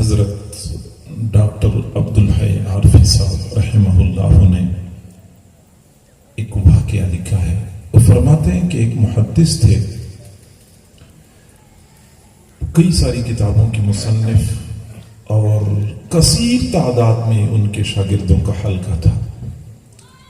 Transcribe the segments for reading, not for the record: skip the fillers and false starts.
حضرت ڈاکٹر عبدالحی عارفی صاحب رحمہ اللہ نے ایک واقعہ لکھا ہے. وہ فرماتے ہیں کہ ایک محدث تھے، کئی ساری کتابوں کی مصنف اور کثیر تعداد میں ان کے شاگردوں کا حلقہ تھا.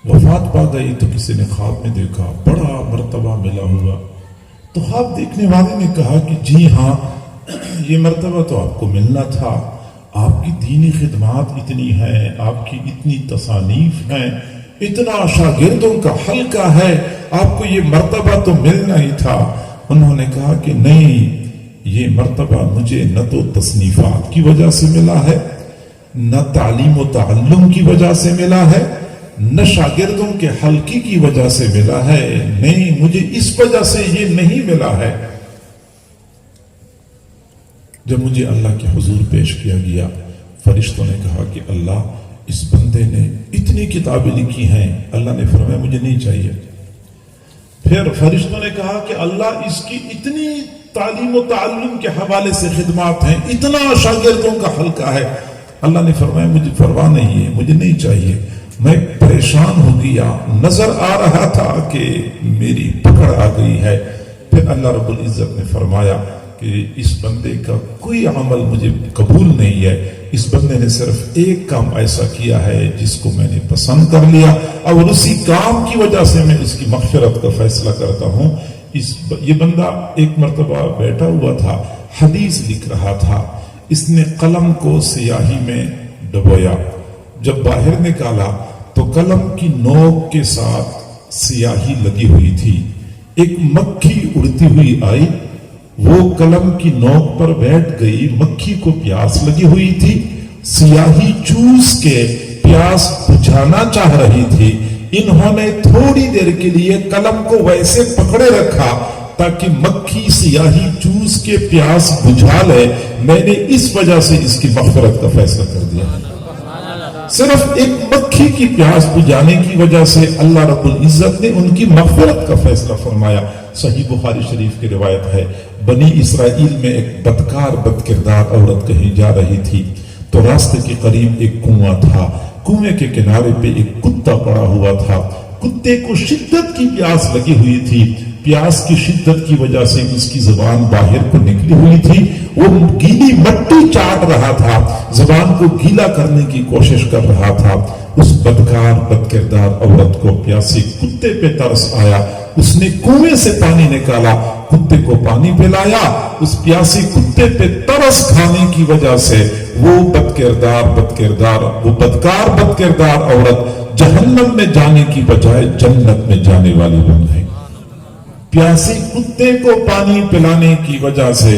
وفات پا گئی تو کسی نے خواب میں دیکھا، بڑا مرتبہ ملا ہوا. تو خواب دیکھنے والے نے کہا کہ جی ہاں، یہ مرتبہ تو آپ کو ملنا تھا، آپ کی دینی خدمات اتنی ہیں، آپ کی اتنی تصانیف ہیں، اتنا شاگردوں کا حلقہ ہے، آپ کو یہ مرتبہ تو ملنا ہی تھا. انہوں نے کہا کہ نہیں، یہ مرتبہ مجھے نہ تو تصنیفات کی وجہ سے ملا ہے، نہ تعلیم و تعلم کی وجہ سے ملا ہے، نہ شاگردوں کے حلقے کی وجہ سے ملا ہے. نہیں، مجھے اس وجہ سے یہ نہیں ملا ہے. جب مجھے اللہ کے حضور پیش کیا گیا، فرشتوں نے کہا کہ اللہ، اس بندے نے اتنی کتابیں لکھی ہیں. اللہ نے فرمایا مجھے نہیں چاہیے. پھر فرشتوں نے کہا کہ اللہ، اس کی اتنی تعلیم و تعلم کے حوالے سے خدمات ہیں، اتنا شاگردوں کا حلقہ ہے. اللہ نے فرمایا مجھے پرواہ نہیں ہے، مجھے نہیں چاہیے. میں پریشان ہو گیا، نظر آ رہا تھا کہ میری پکڑ آ گئی ہے. پھر اللہ رب العزت نے فرمایا کہ اس بندے کا کوئی عمل مجھے قبول نہیں ہے. اس بندے نے صرف ایک کام ایسا کیا ہے جس کو میں نے پسند کر لیا، اور اسی کام کی وجہ سے میں اس کی مغفرت کا فیصلہ کرتا ہوں. یہ بندہ ایک مرتبہ بیٹھا ہوا تھا، حدیث لکھ رہا تھا. اس نے قلم کو سیاہی میں ڈبویا، جب باہر نکالا تو قلم کی نوک کے ساتھ سیاہی لگی ہوئی تھی. ایک مکھی اڑتی ہوئی آئی، وہ قلم کی نوک پر بیٹھ گئی. مکھی کو پیاس لگی ہوئی تھی، سیاہی چوس کے پیاس بجھانا چاہ رہی تھی. انہوں نے تھوڑی دیر کے لیے قلم کو ویسے پکڑے رکھا تاکہ مکھی سیاہی چوس کے پیاس بجھا لے. میں نے اس وجہ سے اس کی مغفرت کا فیصلہ کر دیا. صرف ایک مکھی کی پیاس بجھانے کی وجہ سے اللہ رب العزت نے ان کی مغفرت کا فیصلہ فرمایا. صحیح بخاری شریف کی روایت ہے، بنی اسرائیل میں ایک بدکار بد کردار عورت کہیں جا رہی تھی تو راستے کے قریب ایک کنواں تھا. کنویں کے کنارے پہ ایک کتا پڑا ہوا تھا. کتے کو شدت کی پیاس لگی ہوئی تھی. پیاس کی شدت کی وجہ سے اس کی زبان باہر کو نکلی ہوئی تھی. وہ گیلی مٹی چاٹ رہا تھا، زبان کو گیلا کرنے کی کوشش کر رہا تھا. اس بدکار بد کردار عورت کو پیاسے کتے پہ ترس آیا. اس نے کنویں سے پانی نکالا، کتے کو پانی پلایا. اس پیاسے کتے پہ ترس کھانے کی وجہ سے وہ بدکار بد کردار عورت جہنم میں جانے کی بجائے جنت میں جانے والی بن گئی. پیاسے کتے کو پانی پلانے کی وجہ سے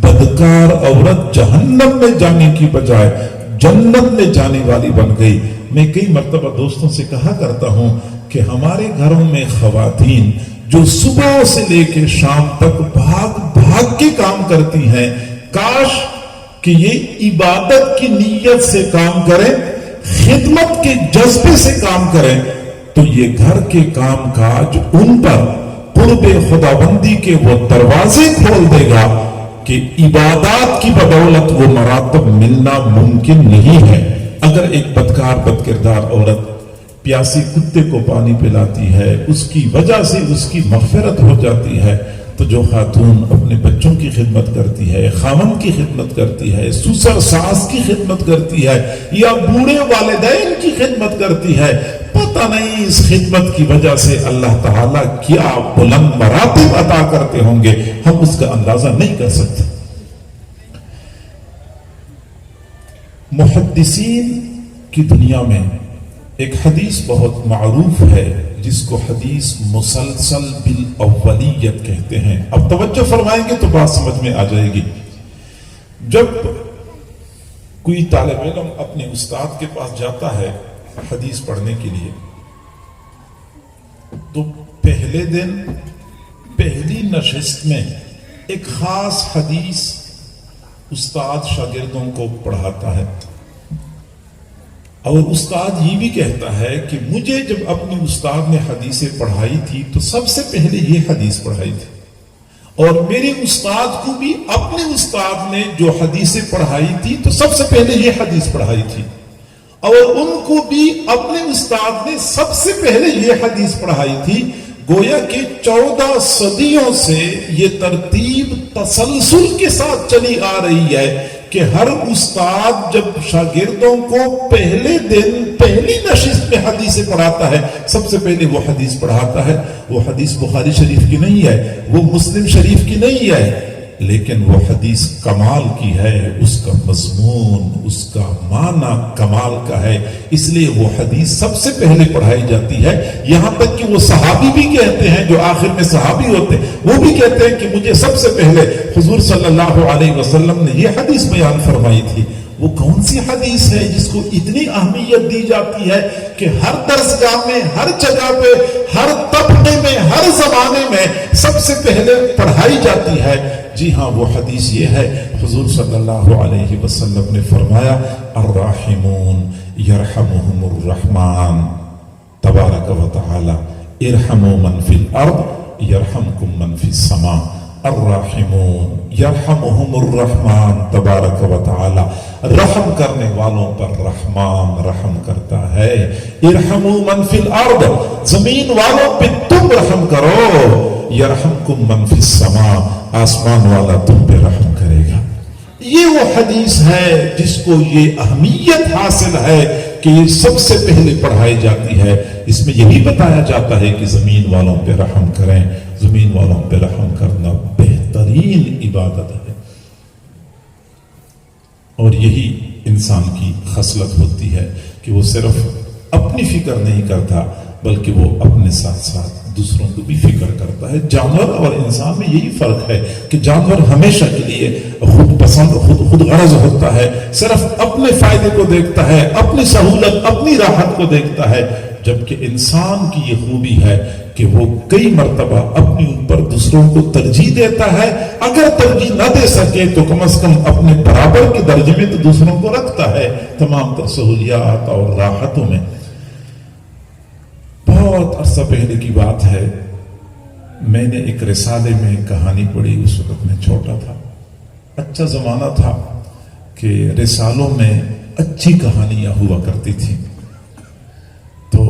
بدکار عورت جہنم میں جانے کی بجائے جنت میں جانے والی بن گئی. میں کئی مرتبہ دوستوں سے کہا کرتا ہوں کہ ہمارے گھروں میں خواتین جو صبح سے لے کے شام تک بھاگ بھاگ کے کام کرتی ہیں، کاش کہ یہ عبادت کی نیت سے کام کریں، خدمت کے جذبے سے کام کریں، تو یہ گھر کے کام کاج ان پر قرب خداوندی کے وہ دروازے کھول دے گا کہ عبادات کی بدولت وہ مراتب ملنا ممکن نہیں ہے. اگر ایک بدکار بد کردار عورت پیاسی کتے کو پانی پلاتی ہے، اس کی وجہ سے اس کی مغفرت ہو جاتی ہے، تو جو خاتون اپنے بچوں کی خدمت کرتی ہے، خاوند کی خدمت کرتی ہے، سسر ساس کی خدمت کرتی ہے، یا بوڑھے والدین کی خدمت کرتی ہے، پتہ نہیں اس خدمت کی وجہ سے اللہ تعالیٰ کیا بلند مراتب عطا کرتے ہوں گے، ہم اس کا اندازہ نہیں کر سکتے. محدثین کی دنیا میں ایک حدیث بہت معروف ہے جس کو حدیث مسلسل بالاولیت کہتے ہیں. اب توجہ فرمائیں گے تو بات سمجھ میں آ جائے گی. جب کوئی طالب علم اپنے استاد کے پاس جاتا ہے حدیث پڑھنے کے لیے، تو پہلے دن پہلی نشست میں ایک خاص حدیث استاد شاگردوں کو پڑھاتا ہے، اور استاد یہ بھی کہتا ہے کہ مجھے جب اپنے استاد نے حدیثیں پڑھائی تھی تو سب سے پہلے یہ حدیث پڑھائی تھی، اور میرے استاد کو بھی اپنے استاد نے جو حدیثیں پڑھائی تھی تو سب سے پہلے یہ حدیث پڑھائی تھی، اور ان کو بھی اپنے استاد نے سب سے پہلے یہ حدیث پڑھائی تھی۔ گویا کہ 14 صدیوں سے یہ ترتیب تسلسل کے ساتھ چلی آ رہی ہے کہ ہر استاد جب شاگردوں کو پہلے دن پہلی نشست میں حدیثیں پڑھاتا ہے سب سے پہلے وہ حدیث پڑھاتا ہے۔ وہ حدیث بخاری شریف کی نہیں ہے، وہ مسلم شریف کی نہیں ہے، لیکن وہ حدیث کمال کی ہے، اس کا مضمون، اس کا معنی کمال کا ہے، اس لیے وہ حدیث سب سے پہلے پڑھائی جاتی ہے۔ یہاں تک کہ وہ صحابی بھی کہتے ہیں، جو آخر میں صحابی ہوتے ہیں، وہ بھی کہتے ہیں کہ مجھے سب سے پہلے حضور صلی اللہ علیہ وسلم نے یہ حدیث بیان فرمائی تھی۔ وہ کون سی حدیث ہے جس کو اتنی اہمیت دی جاتی ہے کہ ہر درسگاہ میں، ہر جگہ پہ، ہر طبقے میں، ہر زمانے میں سب سے پہلے پڑھائی جاتی ہے؟ جی ہاں، وہ حدیث یہ ہے، حضور صلی اللہ علیہ وسلم نے فرمایا الراحمون یرحمہم الرحمن تبارک و تعالی، ارحموا من فی الارض یرحمکم من فی السماء، الراحمون یرحمہم الرحمن تبارک و تعالی، رحم کرنے والوں پر رحمان رحم کرتا ہے۔ ارحموا من فی الارض، زمین والوں پہ تم رحم کرو، یرحمکم من فی السماء، آسمان والا تم پہ رحم کرے گا۔ یہ وہ حدیث ہے جس کو یہ اہمیت حاصل ہے کہ یہ سب سے پہلے پڑھائی جاتی ہے۔ اس میں یہی بتایا جاتا ہے کہ زمین والوں پہ رحم کریں، زمین والوں پہ رحم کرنا بہترین عبادت ہے، اور یہی انسان کی خصلت ہوتی ہے کہ وہ صرف اپنی فکر نہیں کرتا بلکہ وہ اپنے ساتھ ساتھ دوسروں کو بھی فکر کرتا ہے۔ جانور اور انسان میں یہی فرق ہے کہ جانور ہمیشہ کے لیے خود پسند، خود غرض ہوتا ہے، صرف اپنے فائدے کو دیکھتا ہے، اپنی سہولت، اپنی راحت کو دیکھتا ہے، جبکہ انسان کی یہ خوبی ہے کہ وہ کئی مرتبہ اپنی اوپر دوسروں کو ترجیح دیتا ہے، اگر ترجیح نہ دے سکے تو کم از کم اپنے برابر کے درجے میں تو دوسروں کو رکھتا ہے تمام تر سہولیات اور راحتوں میں۔ بہت عرصہ پہلے کی بات ہے، میں نے ایک رسالے میں کہانی پڑھی، اس وقت میں چھوٹا تھا، اچھا زمانہ تھا کہ رسالوں میں اچھی کہانیاں ہوا کرتی تھی۔ تو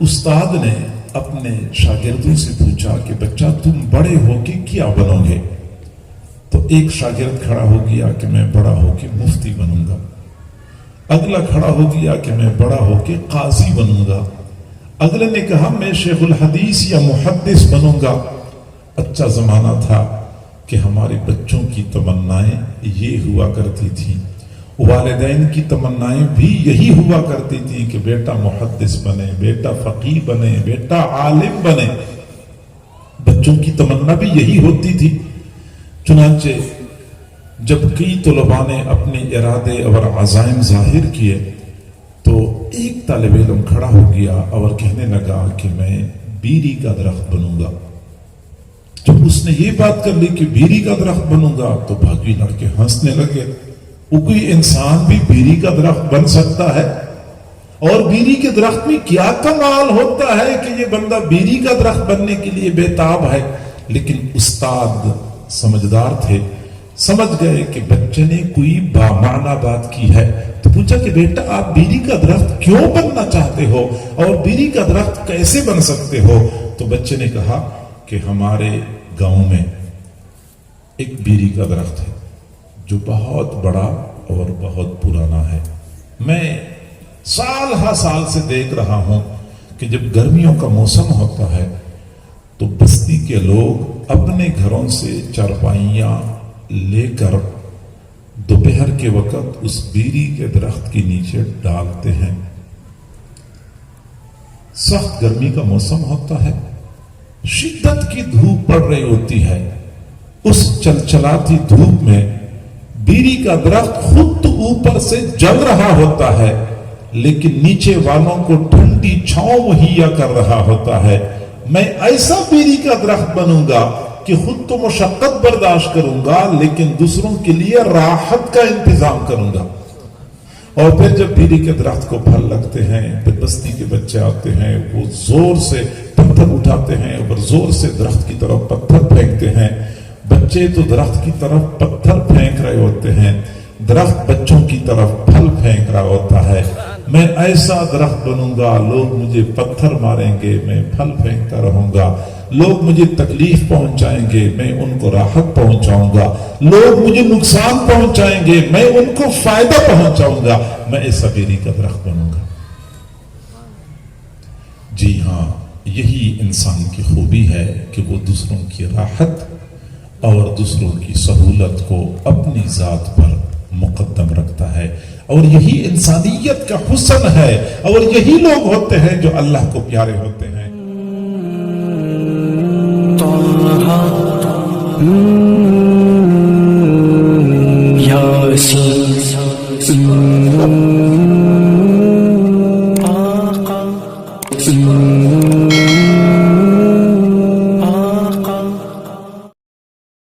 استاد نے اپنے شاگردوں سے پوچھا کہ بچہ تم بڑے ہو کے کیا بنو گے؟ تو ایک شاگرد کھڑا ہو گیا کہ میں بڑا ہو کے مفتی بنوں گا، اگلا کھڑا ہو گیا کہ میں بڑا ہو کے قاضی بنوں گا، اگلے نے کہا میں شیخ الحدیث یا محدث بنوں گا۔ اچھا زمانہ تھا کہ ہمارے بچوں کی تمنائیں یہ ہوا کرتی تھیں، والدین کی تمنائیں بھی یہی ہوا کرتی تھیں کہ بیٹا محدث بنے، بیٹا فقیہ بنے، بیٹا عالم بنے، بچوں کی تمنا بھی یہی ہوتی تھی۔ چنانچہ جب کئی طلباء نے اپنے ارادے اور عزائم ظاہر کیے تو ایک طالب علم کھڑا ہو گیا اور کہنے لگا کہ میں بیری کا درخت بنوں گا۔ جب اس نے یہ بات کر لی کہ بیری کا درخت بنوں گا تو باقی لڑکے ہنسنے لگے۔ وہ کوئی انسان بھی بیری کا درخت بن سکتا ہے؟ اور بیری کے درخت میں کیا کمال ہوتا ہے کہ یہ بندہ بیری کا درخت بننے کے لیے بےتاب ہے؟ لیکن استاد سمجھدار تھے، سمجھ گئے کہ بچے نے کوئی بامعنی بات کی ہے، تو پوچھا کہ بیٹا آپ بیری کا درخت کیوں بننا چاہتے ہو اور بیری کا درخت کیسے بن سکتے ہو؟ تو بچے نے کہا کہ ہمارے گاؤں میں ایک بیری کا درخت ہے جو بہت بڑا اور بہت پرانا ہے، میں سال ہر سال سے دیکھ رہا ہوں کہ جب گرمیوں کا موسم ہوتا ہے تو بستی کے لوگ اپنے گھروں سے چارپائیاں لے کر دوپہر کے وقت اس بیری کے درخت کے نیچے ڈالتے ہیں۔ سخت گرمی کا موسم ہوتا ہے، شدت کی دھوپ پڑ رہی ہوتی ہے، اس چلچلاتی دھوپ میں بیری کا درخت خود تو اوپر سے جل رہا ہوتا ہے لیکن نیچے والوں کو ٹھنڈی چھاؤں مہیا کر رہا ہوتا ہے۔ میں ایسا بیری کا درخت بنوں گا کہ خود تو مشقت برداشت کروں گا لیکن دوسروں کے لیے راحت کا انتظام کروں گا۔ اور پھر جب بیری کے درخت کو پھل لگتے ہیں، پھر بستی کے بچے آتے ہیں، وہ زور سے پتھر اٹھاتے ہیں اور زور سے درخت کی طرف پتھر پھینکتے ہیں۔ بچے تو درخت کی طرف پتھر پھینک رہے ہوتے ہیں، درخت بچوں کی طرف پھل پھینک رہا ہوتا ہے۔ میں ایسا درخت بنوں گا، لوگ مجھے پتھر ماریں گے، میں پھل پھینکتا رہوں گا۔ لوگ مجھے تکلیف پہنچائیں گے، میں ان کو راحت پہنچاؤں گا۔ لوگ مجھے نقصان پہنچائیں گے، میں ان کو فائدہ پہنچاؤں گا۔ میں ایسا بیری کا درخت بنوں گا۔ جی ہاں، یہی انسان کی خوبی ہے کہ وہ دوسروں کی راحت اور دوسروں کی سہولت کو اپنی ذات پر مقدم رکھتا ہے، اور یہی انسانیت کا حسن ہے، اور یہی لوگ ہوتے ہیں جو اللہ کو پیارے ہوتے ہیں۔